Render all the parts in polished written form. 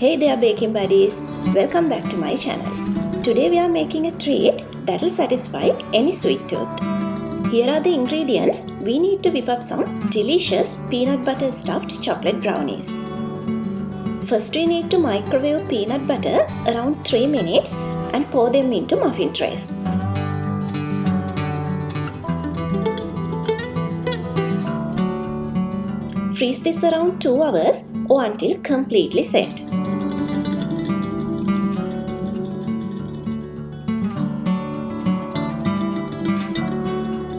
Hey there baking buddies, welcome back to my channel. Today we are making a treat that will satisfy any sweet tooth. Here are the ingredients we need to whip up some delicious peanut butter stuffed chocolate brownies. First we need to microwave peanut butter around 3 minutes and pour them into muffin trays. Freeze this around 2 hours or until completely set.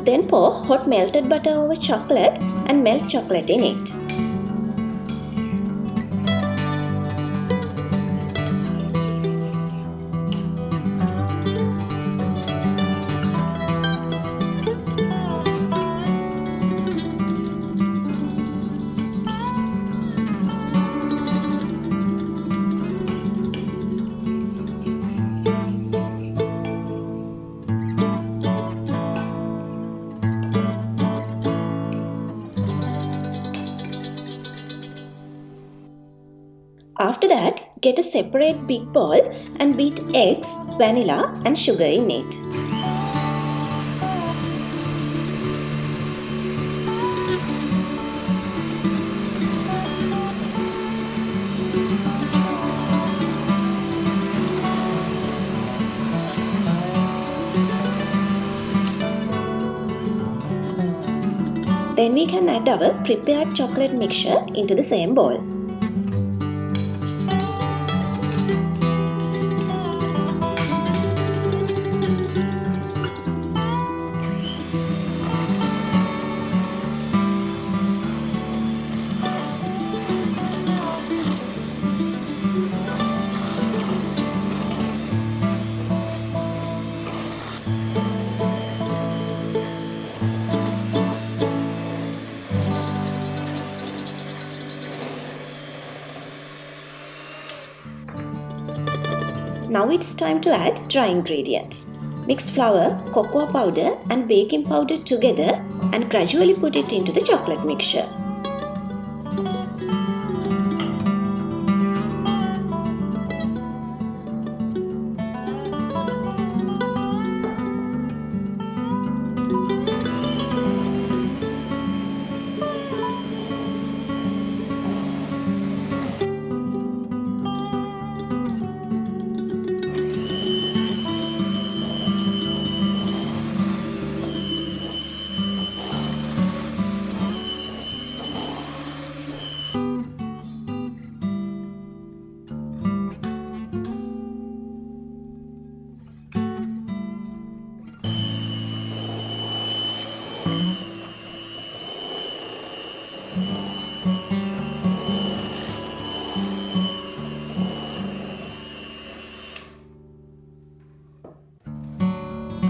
Then pour hot melted butter over chocolate and melt chocolate in it. After that, get a separate big bowl and beat eggs, vanilla and sugar in it. Then we can add our prepared chocolate mixture into the same bowl. Now it's time to add dry ingredients. Mix flour, cocoa powder and baking powder together and gradually put it into the chocolate mixture.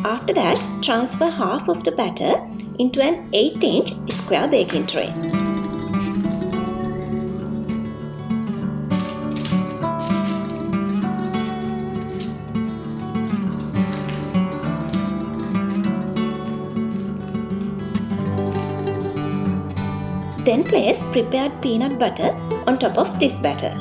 After that, transfer half of the batter into an 8-inch square baking tray. Then place prepared peanut butter on top of this batter.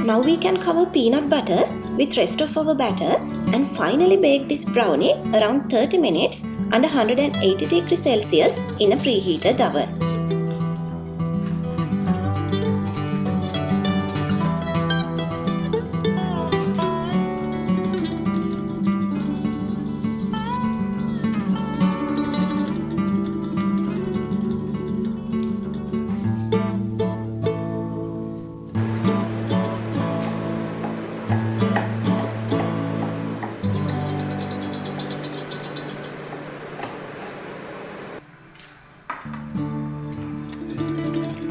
Now we can cover peanut butter with rest of our batter and finally bake this brownie around 30 minutes under 180 degrees Celsius in a preheated oven.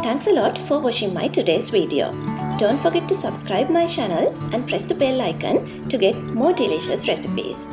Thanks a lot for watching my today's video. Don't forget to subscribe my channel and press the bell icon to get more delicious recipes.